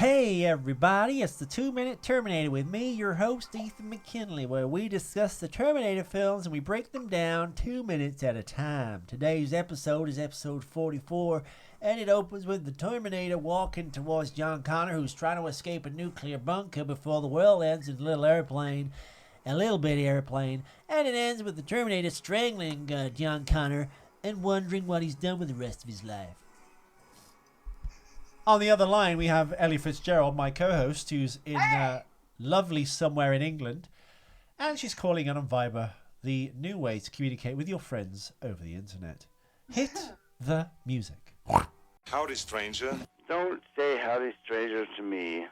Hey everybody, it's the 2-Minute Terminator with me, your host Ethan McKinley, where we discuss the Terminator films and we break them down 2 minutes at a time. Today's episode is episode 44, and it opens with the Terminator walking towards John Connor, who's trying to escape a nuclear bunker before the world ends in a little bitty airplane, and it ends with the Terminator strangling John Connor and wondering what he's done with the rest of his life. On the other line, we have Ellie Fitzgerald, my co-host, who's in lovely somewhere in England. And she's calling in on Viber, the new way to communicate with your friends over the internet. Hit the music. Howdy, stranger. Don't say howdy, stranger to me.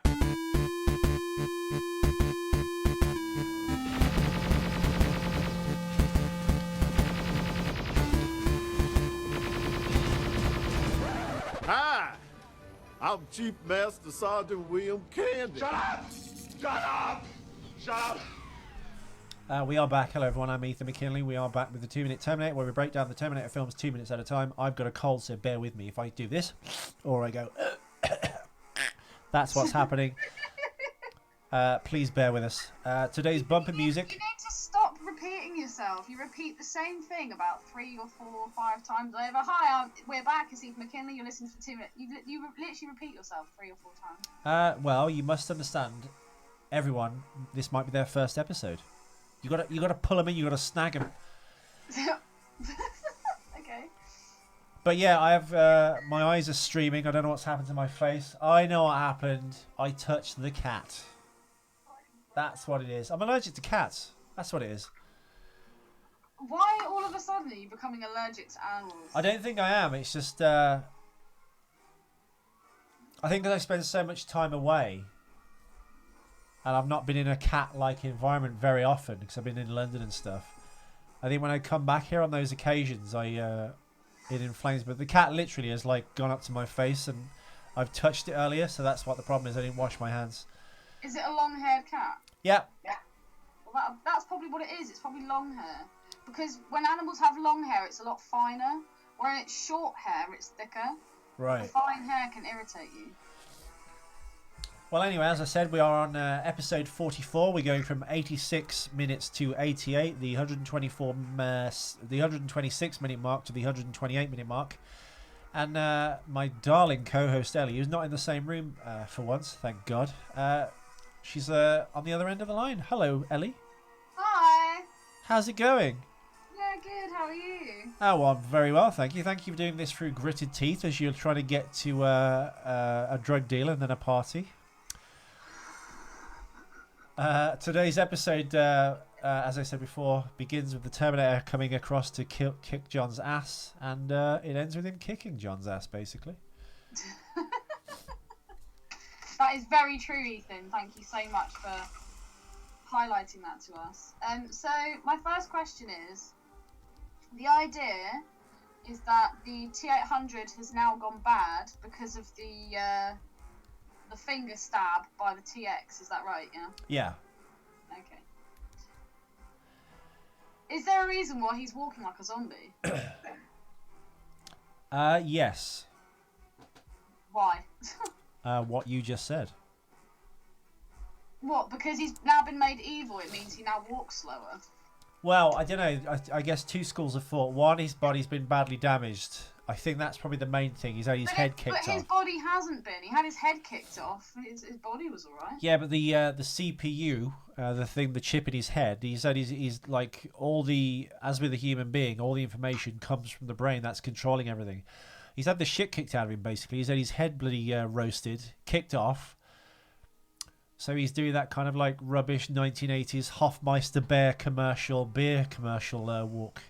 Hi! I'm Chief Master Sergeant William Candy. Shut up! Shut up! Shut up! We are back. Hello, everyone. I'm Ethan McKinley. We are back with the 2-Minute Terminator, where we break down the Terminator films 2 minutes at a time. I've got a cold, so bear with me if I do this, or I go. That's what's happening. Please bear with us. Today's bumper music. You need to stop repeating yourself. You repeat the same thing about 3 or 4 or 5 times over. Hi, we're back. It's Ethan McKinley. You're listening to 2 minutes. You literally repeat yourself 3 or 4 times. Well, you must understand, everyone. This might be their first episode. You gotta pull them in. You gotta snag them. Okay. But yeah, I have my eyes are streaming. I don't know what's happened to my face. I know what happened. I touched the cat. That's what it is. I'm allergic to cats. That's what it is. Why all of a sudden are you becoming allergic to animals? I don't think I am. It's just I think that I spend so much time away, and I've not been in a cat-like environment very often because I've been in London and stuff. I think when I come back here on those occasions, it inflames. But the cat literally has like gone up to my face, and I've touched it earlier, so that's what the problem is. I didn't wash my hands. Is it a long-haired cat? Yeah. Yeah. Well, that's probably what it is. It's probably long hair. Because when animals have long hair, it's a lot finer. When it's short hair, it's thicker. Right. The fine hair can irritate you. Well, anyway, as I said, we are on episode 44. We're going from 86 minutes to 88, the 126 minute mark to the 128 minute mark. And my darling co-host Ellie, who's not in the same room for once, thank God. She's on the other end of the line. Hello, Ellie. Hi. How's it going? Yeah, good. How are you? Oh, well, I'm very well, thank you. Thank you for doing this through gritted teeth as you're trying to get to a drug dealer and then a party. Today's episode, as I said before, begins with the Terminator coming across to kick John's ass, and it ends with him kicking John's ass, basically. That is very true, Ethan. Thank you so much for highlighting that to us. So my first question is, the idea is that the T800 has now gone bad because of the finger stab by the TX. Is that right? Yeah. Yeah. Okay. Is there a reason why he's walking like a zombie? Yes. Why? What you just said. What? Because he's now been made evil, it means he now walks slower. Well, I don't know. I guess two schools of thought. One, his body's been badly damaged. I think that's probably the main thing. He's had his head kicked off. But his body hasn't been. He had his head kicked off. His body was all right. Yeah, but the CPU, the chip in his head, he said he's like as with a human being, all the information comes from the brain that's controlling everything. He's had the shit kicked out of him, basically. He's had his head bloody roasted, kicked off. So he's doing that kind of like rubbish 1980s Hofmeister beer commercial walk.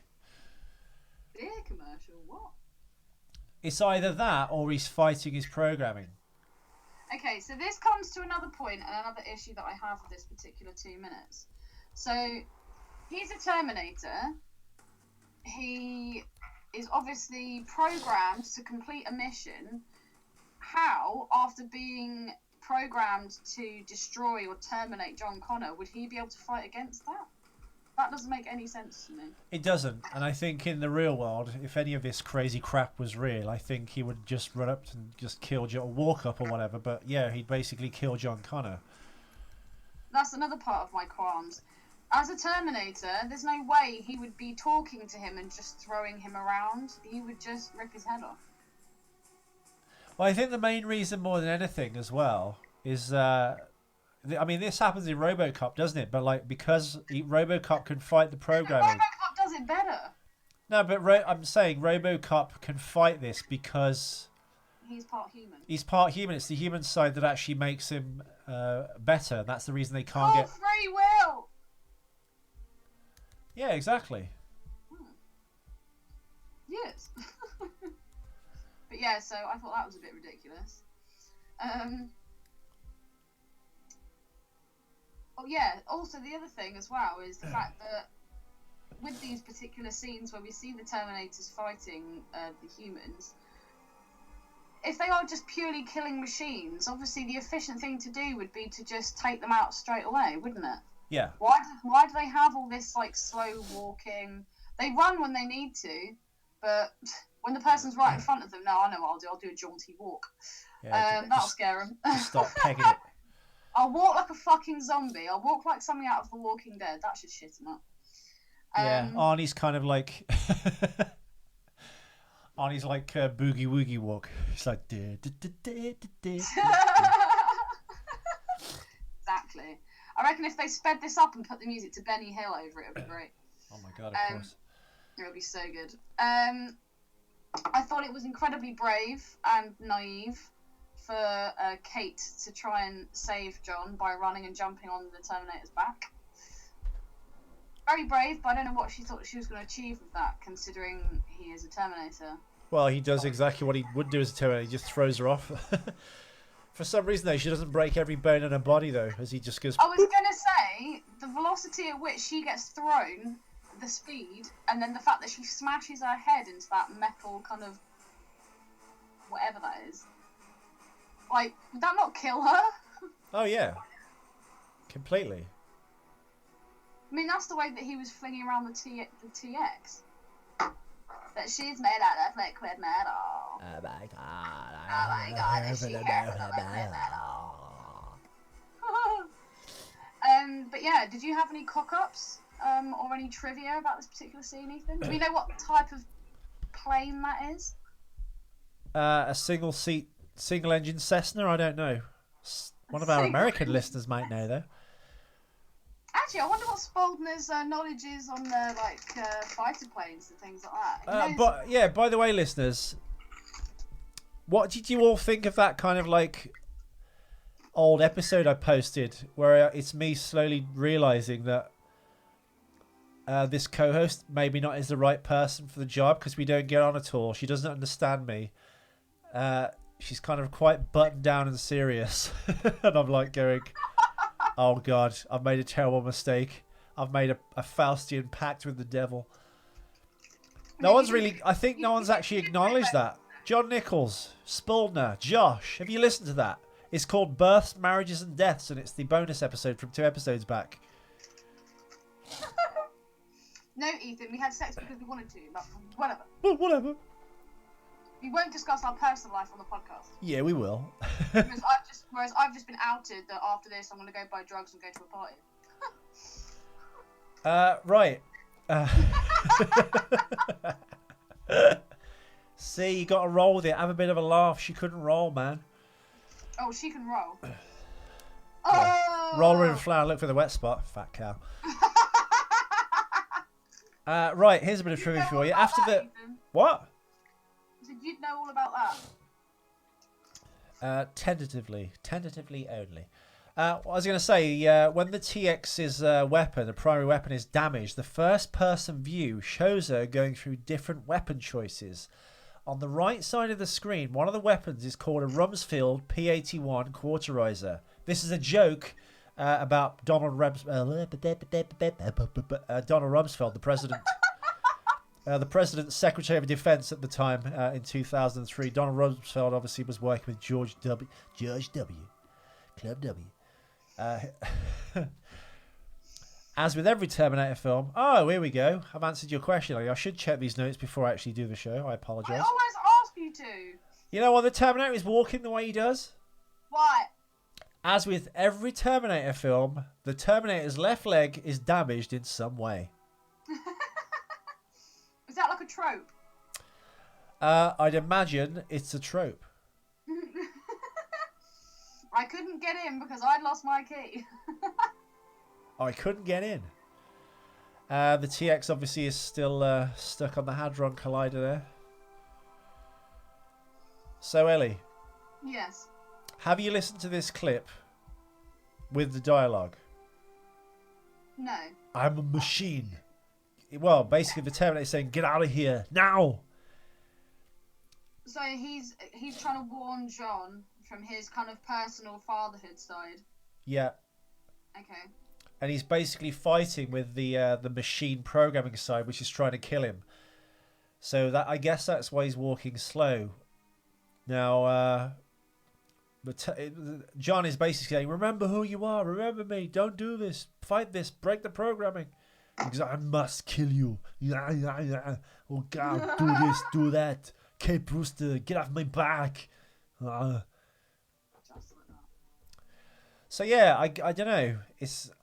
Beer commercial? What? It's either that or he's fighting his programming. Okay, so this comes to another point and another issue that I have with this particular 2 minutes. So he's a Terminator. He is obviously programmed to complete a mission. How, after being programmed to destroy or terminate John Connor, would he be able to fight against that? That doesn't make any sense to me. It doesn't, and I think in the real world, if any of this crazy crap was real, I think he would just run up and just kill John, or walk up or whatever. But yeah, he'd basically kill John Connor. That's another part of my qualms. As a Terminator, there's no way he would be talking to him and just throwing him around. He would just rip his head off. Well, I think the main reason more than anything as well is, I mean, this happens in RoboCop, doesn't it? But like, because RoboCop can fight the programming. RoboCop does it better. No, but I'm saying RoboCop can fight this because he's part human. He's part human. It's the human side that actually makes him better. That's the reason they can't get free will. Yeah, exactly. Yes. But yeah, so I thought that was a bit ridiculous. Oh yeah, also the other thing as well is the fact that with these particular scenes where we see the Terminators fighting the humans, if they are just purely killing machines, obviously the efficient thing to do would be to just take them out straight away, wouldn't it? Yeah. Why do they have all this like slow walking? They run when they need to, but when the person's right in front of them, no, I know what I'll do. I'll do a jaunty walk. Yeah, that'll scare them. Stop pegging it. I'll walk like a fucking zombie. I'll walk like something out of The Walking Dead. That should shit him up. Yeah, Arnie's kind of like Arnie's like boogie woogie walk. He's like exactly. I reckon if they sped this up and put the music to Benny Hill over it, it would be great. Oh my god, of course. It would be so good. I thought it was incredibly brave and naive for Kate to try and save John by running and jumping on the Terminator's back. Very brave, but I don't know what she thought she was going to achieve with that, considering he is a Terminator. Well, he does exactly what he would do as a Terminator. He just throws her off. For some reason, though, she doesn't break every bone in her body, though, as he just goes... I was going to say, the velocity at which she gets thrown, the speed, and then the fact that she smashes her head into that metal kind of... whatever that is. Like, would that not kill her? Oh, yeah. Completely. I mean, that's the way that he was flinging around the TX. That she's made out of liquid metal. Oh my god. Oh my god, is she here for the liquid metal? But yeah, did you have any cock-ups or any trivia about this particular scene, Ethan? Do we know what type of plane that is? A single-engine Cessna? I don't know. One of our American listeners might know, though. Actually, I wonder what Spaldner's knowledge is on the fighter planes and things like that. But yeah, by the way, listeners, what did you all think of that kind of like old episode I posted where it's me slowly realizing that this co-host maybe not is the right person for the job because we don't get on at all. She doesn't understand me. She's kind of quite buttoned down and serious, and I'm like going, oh god, I've made a terrible mistake. I've made a Faustian pact with the devil. I think no one's actually acknowledged that. John Nichols, Spaldner, Josh, have you listened to that? It's called Births, Marriages and Deaths, and it's the bonus episode from 2 episodes back. No, Ethan, we had sex because we wanted to, but whatever. Well, whatever. We won't discuss our personal life on the podcast. Yeah, we will. Whereas I've just been outed that after this I'm going to go buy drugs and go to a party. Right. See, you got to roll with it. Have a bit of a laugh. She couldn't roll, man. Oh, she can roll. Yeah. Roll her in flour. Look for the wet spot. Fat cow. Right. Here's a bit of trivia for you. After the what? I said you'd know all about that. Tentatively only. I was going to say, when the TX's weapon, the primary weapon, is damaged, the first-person view shows her going through different weapon choices. On the right side of the screen, one of the weapons is called a Rumsfeld P81 Cauterizer. This is a joke about Donald Rumsfeld, the president. The President's Secretary of Defense at the time in 2003. Donald Rumsfeld obviously was working with George W. Club W. As with every Terminator film... Oh, here we go. I've answered your question. I should check these notes before I actually do the show. I apologise. I always ask you to. You know why the Terminator is walking the way he does? Why? As with every Terminator film, the Terminator's left leg is damaged in some way. Is that like a trope? I'd imagine it's a trope. I couldn't get in because I'd lost my key. I couldn't get in. The TX obviously is still stuck on the Hadron Collider there. So, Ellie. Yes. Have you listened to this clip with the dialogue? No. I'm a machine. Well, basically the Terminator saying, get out of here, now! So he's trying to warn John from his kind of personal fatherhood side. Yeah. Okay. And he's basically fighting with the machine programming side, which is trying to kill him. So that I guess that's why he's walking slow. Now, John is basically saying, remember who you are, remember me, don't do this, fight this, break the programming. Because I must kill you. Oh God, do this, do that. Kate Brewster, get off my back. So yeah, I don't know.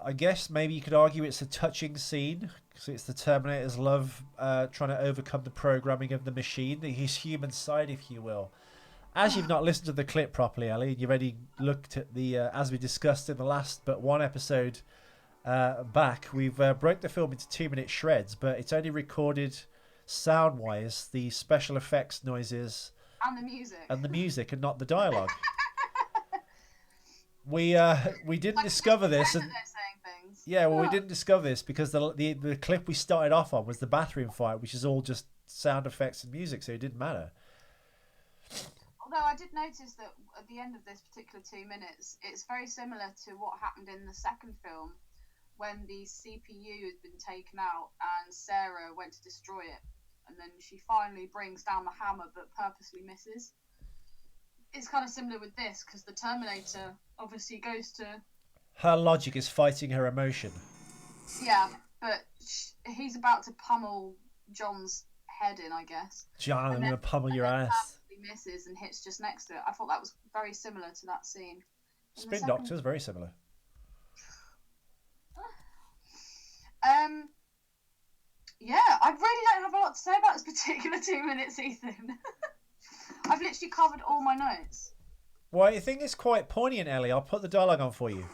I guess maybe you could argue it's a touching scene. So it's the Terminator's love trying to overcome the programming of the machine, his human side, if you will. As you've not listened to the clip properly, Ellie, you've already looked at the, as we discussed in the last but one episode back, we've broke the film into 2-minute shreds, but it's only recorded sound-wise, the special effects noises and the music and not the dialogue. We didn't discover this, and yeah, well, we didn't discover this because the clip we started off on was the bathroom fight, which is all just sound effects and music, so it didn't matter. Although I did notice that at the end of this particular 2 minutes, it's very similar to what happened in the second film when the CPU had been taken out and Sarah went to destroy it, and then she finally brings down the hammer but purposely misses. It's kind of similar with this because the Terminator obviously goes to... Her logic is fighting her emotion. Yeah, but he's about to pummel John's head in, I guess. John, I'm going to pummel your ass. Misses and hits just next to it. I thought that was very similar to that scene. Spin Doctor is very similar. Yeah, I really don't have a lot to say about this particular 2 minutes, Ethan. I've literally covered all my notes. Well, I think it's quite poignant, Ellie. I'll put the dialogue on for you. You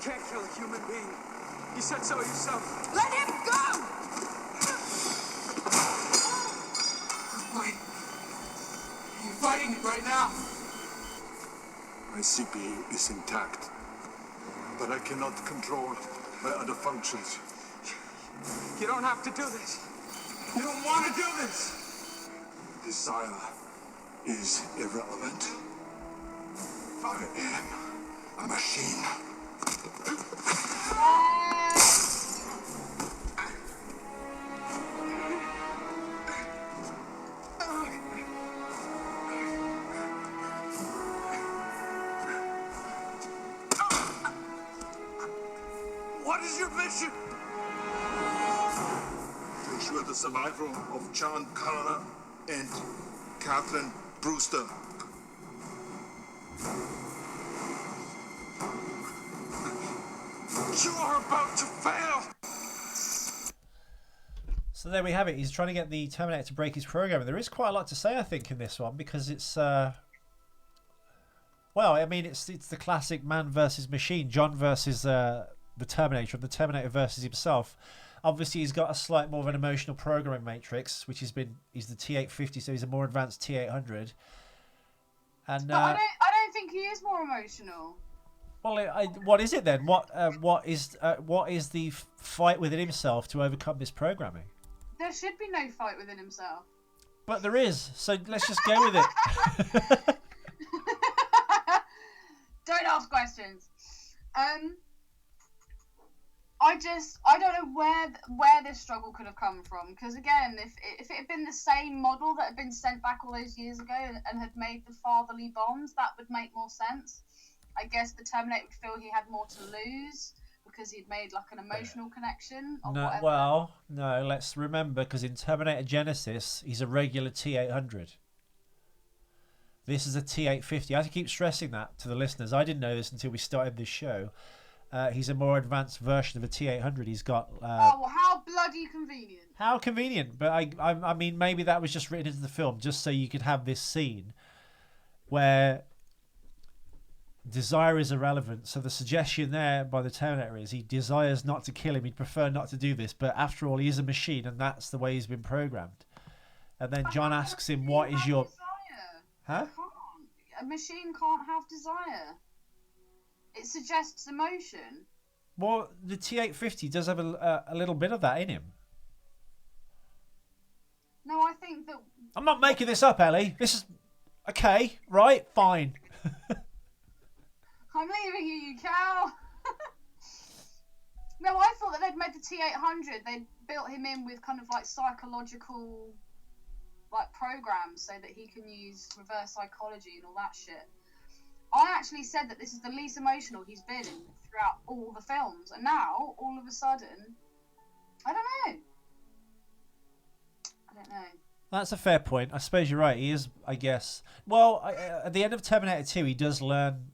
can't kill a human being. You said so yourself. Let him go! You're fighting it right now. My CPU is intact, but I cannot control my other functions. You don't have to do this. You don't want to do this. Desire is irrelevant. I am a machine. What is your mission? To ensure the survival of John Connor and Catherine Brewster. You are about to fail. So there we have it. He's trying to get the Terminator to break his programming. There is quite a lot to say, I think, in this one because it's well, I mean, it's the classic man versus machine, John versus the Terminator, and the Terminator versus himself. Obviously, he's got a slight more of an emotional programming matrix, which he's the T850, so he's a more advanced T800. And but I don't think he is more emotional. Well, what is it then? What is the fight within himself to overcome this programming? There should be no fight within himself. But there is, so let's just go with it. Don't ask questions. I don't know where this struggle could have come from, because again, if it had been the same model that had been sent back all those years ago and had made the fatherly bonds, that would make more sense. I guess the Terminator would feel he had more to lose because he'd made like an emotional connection or No, whatever. well, no. Let's remember, because in Terminator Genesis, he's a regular T800. This is a T850. I have to keep stressing that to the listeners. I didn't know this until we started this show. He's a more advanced version of a T800. He's got. Oh, well, how bloody convenient. How convenient. But I mean, maybe that was just written into the film just so you could have this scene where desire is irrelevant. So the suggestion there by the Terminator is he desires not to kill him. He'd prefer not to do this. But after all, he is a machine, and that's the way he's been programmed. And then John asks him, what is your... Desire. Huh? A machine can't have desire. It suggests emotion. Well, the T850 does have a little bit of that in him. No, I think that... I'm not making this up, Ellie. This is... Okay, right, fine. I'm leaving you cow. No, I thought that they'd made the T800. They'd built him in with kind of like psychological like programs so that he can use reverse psychology and all that shit. I actually said that this is the least emotional he's been throughout all the films, and now all of a sudden, I don't know. That's a fair point. I suppose you're right. He is, I guess. Well, at the end of Terminator 2, he does learn.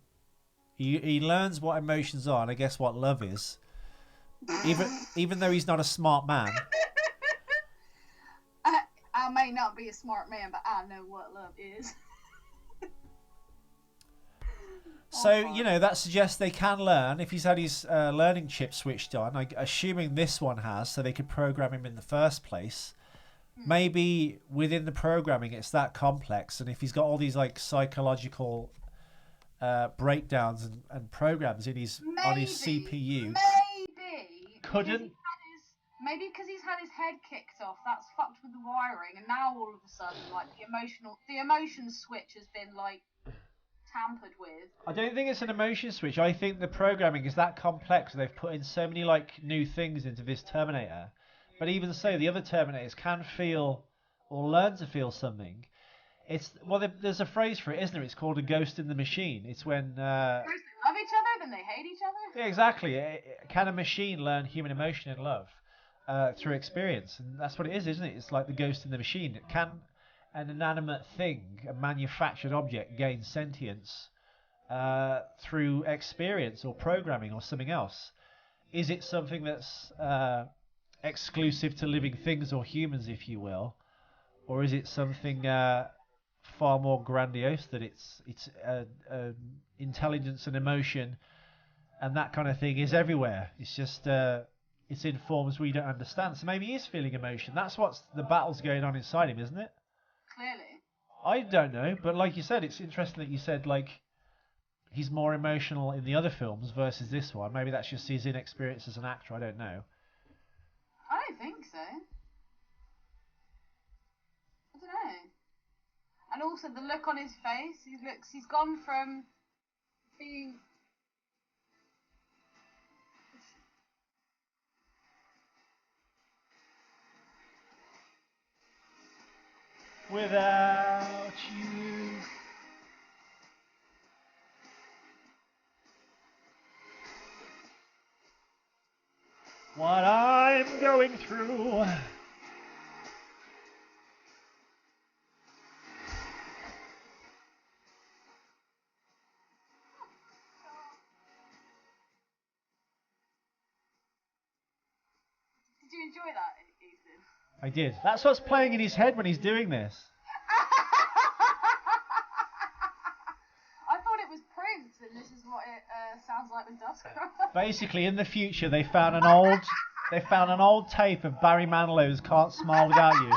He learns what emotions are, and I guess what love is. Even though he's not a smart man. I may not be a smart man, but I know what love is. So, you know, that suggests they can learn. If he's had his learning chip switched on, assuming this one has, so they could program him in the first place. Maybe within the programming it's that complex, and if he's got all these like psychological breakdowns and programs in his on his CPU, Maybe because he's had his head kicked off, that's fucked with the wiring, and now all of a sudden, like the emotion switch has been like tampered with. I don't think it's an emotion switch. I think the programming is that complex. They've put in so many like new things into this Terminator, but even so, the other Terminators can feel or learn to feel something. It's there's a phrase for it, isn't there? It's called a ghost in the machine. It's when First they love each other, then they hate each other. Yeah, exactly. Can a machine learn human emotion and love through experience? And that's what it is, isn't it? It's like the ghost in the machine. It can an inanimate thing, a manufactured object, gain sentience through experience or programming or something else? Is it something that's exclusive to living things or humans, if you will, or is it something far more grandiose, that it's intelligence and emotion and that kind of thing is everywhere? It's just it's in forms we don't understand. So maybe he is feeling emotion. That's what's the battle's going on inside him, isn't it? Clearly. I don't know, but like you said, it's interesting that you said like he's more emotional in the other films versus this one. Maybe that's just his inexperience as an actor. I don't know. I don't think so. I don't know. And also the look on his face. He's gone from being... Without you. What I'm going through. Did you enjoy that, Ethan? I did. That's what's playing in his head when he's doing this. I thought it was Prince, and this is what it sounds like when dusk comes. Basically, in the future, they found an old tape of Barry Manilow's "Can't Smile Without You,"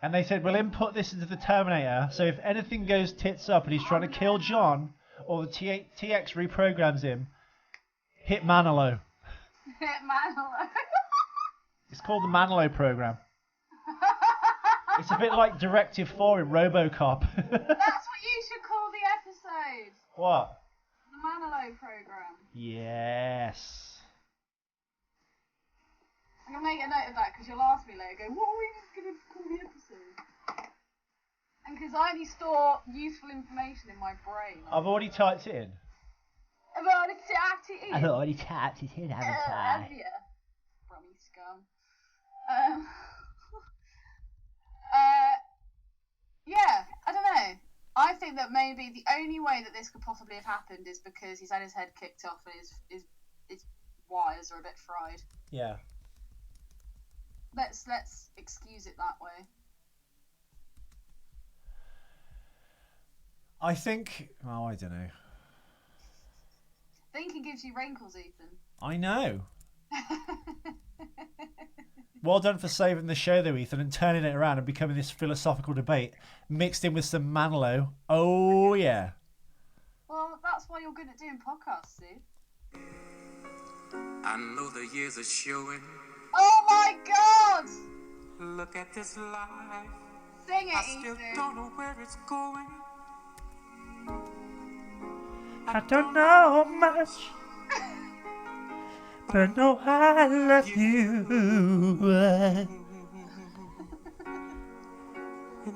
and they said, "We'll input this into the Terminator. So if anything goes tits up and he's trying to kill John, or the TX reprograms him, hit Manilow." Manilow. It's called the Manilow Programme. It's a bit like Directive 4 in RoboCop. That's what you should call the episode. What? The Manilow Programme. Yes. I'm going to make a note of that because you'll ask me later, go, what are we going to call the episode? And Because I only store useful information in my brain. I've already typed it in. I've already typed it in. I've already typed it in, haven't I? Have you? Brummy scum. Yeah, I don't know. I think that maybe the only way that this could possibly have happened is because he's had his head kicked off and his wires are a bit fried. Yeah. Let's excuse it that way. I think... Oh, I don't know. Thinking gives you wrinkles, Ethan. I know. Well done for saving the show, though, Ethan, and turning it around and becoming this philosophical debate mixed in with some Manilow. Oh, yeah. Well, that's why you're good at doing podcasts, Steve. I know the years are showing. Oh my God! Look at this life. Sing it, I still Ethan. don't know where it's going. I don't know much, but know I love you.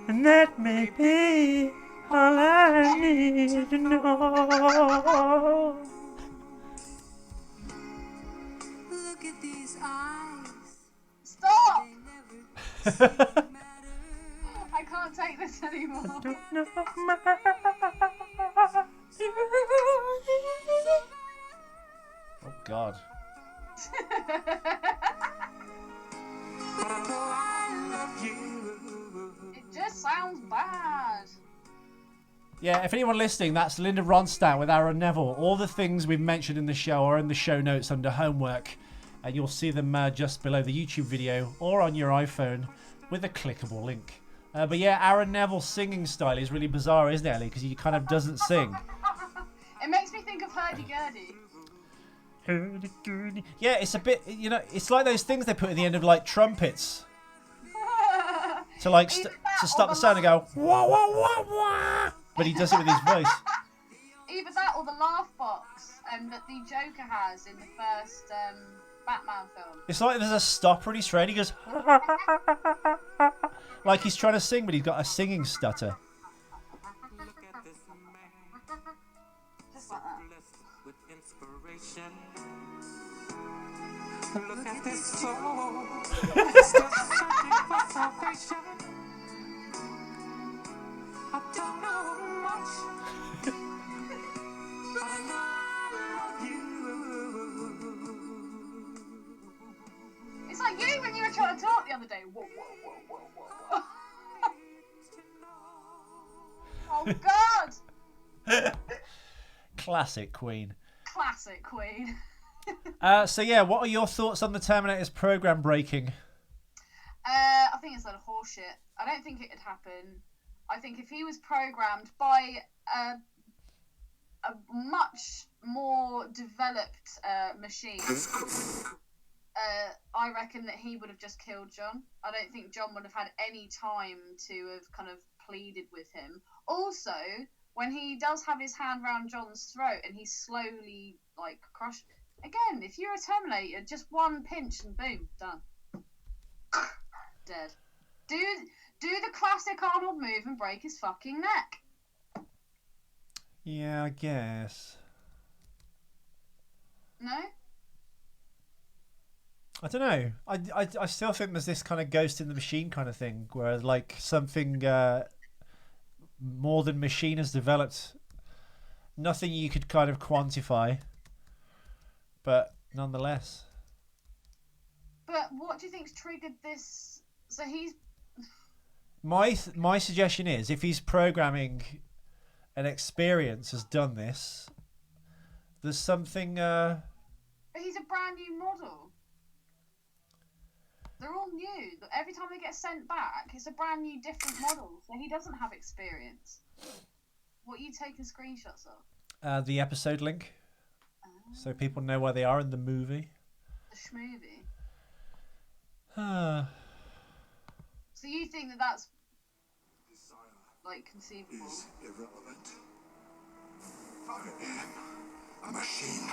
And that may be all I need to know. Look at these eyes. Stop! They never I can't take this anymore. Don't know much. Oh God. It just sounds bad. Yeah, if anyone listening, that's Linda Ronstadt with Aaron Neville. All the things we've mentioned in the show are in the show notes under homework, and you'll see them just below the YouTube video or on your iPhone with a clickable link. But yeah, Aaron Neville's singing style is really bizarre, isn't it, Ellie? Because he kind of doesn't sing. It makes me think of hurdy-gurdy. Hurdy-gurdy. Yeah, it's a bit, you know, it's like those things they put at the end of like trumpets to like to stop the sound and go wah wah wah wah. But he does it with his voice. Either that or the laugh box that the Joker has in the first Batman film. It's like there's a stopper and he's trying. He goes like he's trying to sing, but he's got a singing stutter. Just like that. With inspiration. Look at this soul. Still searching for salvation. I don't know much, but I know I love you. It's like you when you were trying to talk the other day. Whoa, whoa, whoa, whoa, whoa. Oh God! Classic Queen. Classic Queen. So yeah, what are your thoughts on the Terminator's program breaking? I think it's a lot of horseshit. I don't think it'd happen. I think if he was programmed by a much more developed machine, I reckon that he would have just killed John. I don't think John would have had any time to have kind of pleaded with him. Also, when he does have his hand round John's throat and he's slowly like crushed. Again, if you're a Terminator, just one pinch and boom, done. Dead. Do the classic Arnold move and break his fucking neck. Yeah, I guess. No? I don't know. I still think there's this kind of ghost in the machine kind of thing, where like something more than machine has developed. Nothing you could kind of quantify, but nonetheless. But what do you think's triggered this? So he's... My suggestion is, if he's programming an experience has done this, there's something... But he's a brand new model. They're all new. Every time they get sent back, it's a brand new, different model. So he doesn't have experience. What are you taking screenshots of? The episode link. So people know where they are in the movie. The schmovie. Ah. So you think that that's like conceivable? Is irrelevant. I am a machine.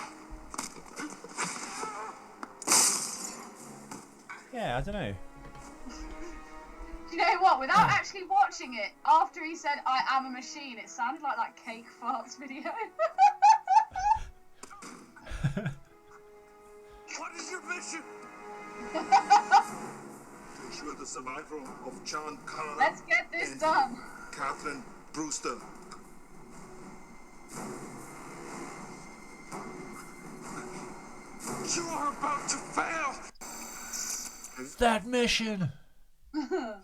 Yeah, I don't know. Do you know what? Without actually watching it, after he said, I am a machine, it sounded like that cake farts video. What is your mission? To ensure the survival of John Connor. Let's get this and done. Catherine Brewster. You are about to fail. That mission. I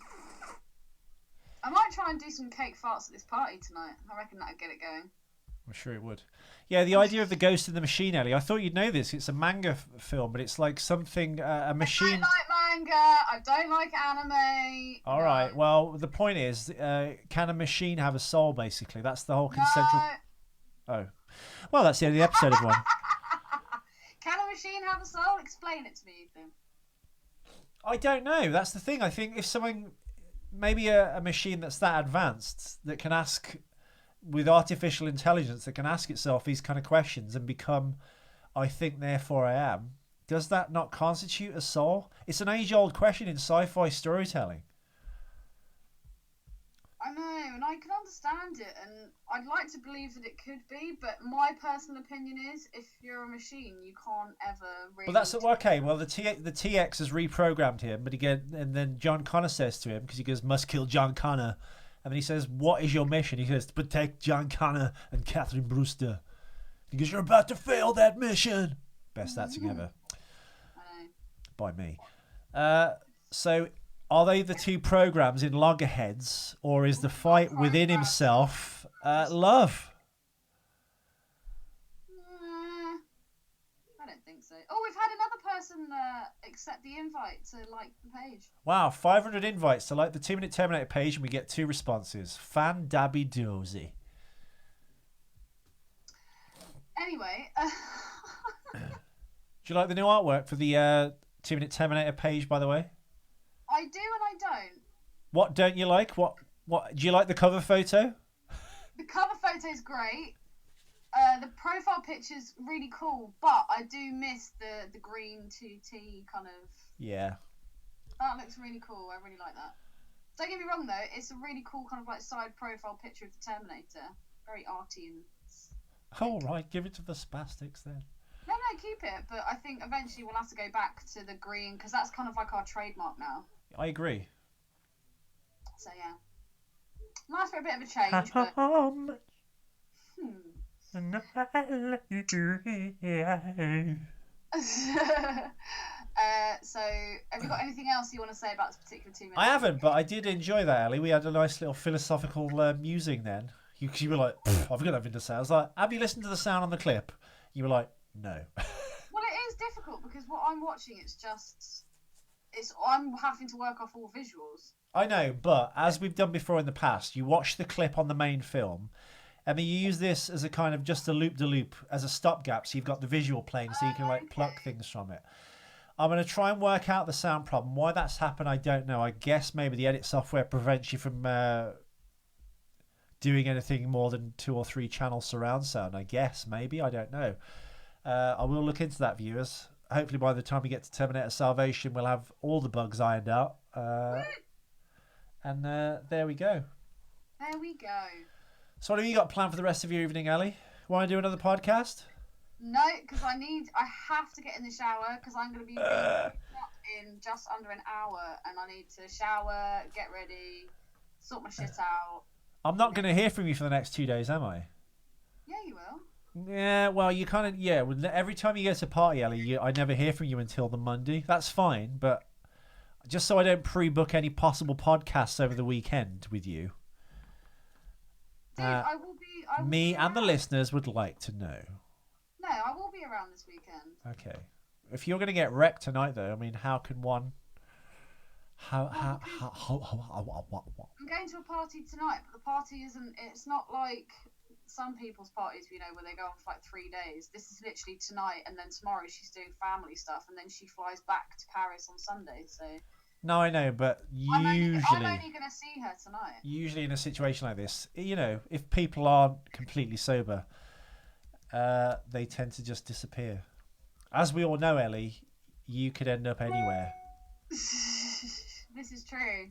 might try and do some cake farts at this party tonight. I reckon that'd get it going. I'm sure it would. Yeah, the idea of the ghost in the machine, Ellie. I thought you'd know this. It's a manga film, but it's like something a machine. I don't like manga. I don't like anime. All right. Well, the point is, can a machine have a soul? Basically, that's the whole concentric. Oh, well, that's the end of the episode of one. Can a machine have a soul? Explain it to me, Ethan. I don't know. That's the thing. I think if someone, maybe a machine that's that advanced that can ask, with artificial intelligence, that can ask itself these kind of questions and become, I think, therefore I am. Does that not constitute a soul? It's an age-old question in sci-fi storytelling. I know, and I can understand it, and I'd like to believe that it could be, but my personal opinion is, if you're a machine, you can't ever really... Well, that's okay. Well, the TX has reprogrammed him, but again, and then John Connor says to him, because he goes, "Must kill John Connor," and then he says, "What is your mission?" He says, "To protect John Connor and Catherine Brewster." He goes, "You're about to fail that mission." Best acting ever. I know. By me. So, are they the two programs in loggerheads, or is the fight within himself love? I don't think so. Oh, we've had another person accept the invite to like the page. Wow, 500 invites to like the 2 Minute Terminator page, and we get 2 responses. Fan dabby dozy. Anyway. Do you like the new artwork for the 2 Minute Terminator page, by the way? I do and I don't. What don't you like? What do you like the cover photo? The cover photo is great. The profile picture's really cool, but I do miss the green 2T kind of... Yeah. That looks really cool. I really like that. Don't get me wrong, though. It's a really cool kind of like side profile picture of the Terminator. Very arty and... All right, give it to the spastics then. No, keep it. But I think eventually we'll have to go back to the green, because that's kind of like our trademark now. I agree. So, yeah. Nice for a bit of a change, but... So, have you got anything else you want to say about this particular 2 minutes? I haven't, but I did enjoy that, Ellie. We had a nice little philosophical musing then. You were like, I've got nothing to say. I was like, have you listened to the sound on the clip? You were like, no. Well, it is difficult because what I'm watching, I'm having to work off all visuals. I know, but as we've done before in the past, you watch the clip on the main film. I mean, you use this as a kind of just a loop-de-loop, as a stopgap, so you've got the visual playing, so you can like pluck things from it. I'm going to try and work out the sound problem. Why that's happened, I don't know. I guess maybe the edit software prevents you from doing anything more than 2 or 3 channel surround sound. I guess, maybe. I don't know. I will look into that, viewers. Hopefully by the time we get to Terminator Salvation, we'll have all the bugs ironed out. And there we go. There we go. So what have you got planned for the rest of your evening, Ellie? Want to do another podcast? No, because I have to get in the shower, because I'm going to be in just under an hour, and I need to shower, get ready, sort my shit out. I'm not going to hear from you for the next 2 days, am I? Yeah, you will. Yeah, well, you kind of, yeah. Every time you go to a party, Ellie, I never hear from you until the Monday. That's fine, but just so I don't pre-book any possible podcasts over the weekend with you. Dude, I will be Me and the around. listeners would like to know. No, I will be around this weekend. Okay. If you're going to get wrecked tonight, though, I mean, how can one... How... I'm going to a party tonight, but the party it's not like some people's parties, where they go on for like 3 days. This is literally tonight, and then tomorrow she's doing family stuff, and then she flies back to Paris on Sunday, so... No, I know, but I'm usually... only going to see her tonight. Usually in a situation like this, if people aren't completely sober, they tend to just disappear. As we all know, Ellie, you could end up anywhere. This is true.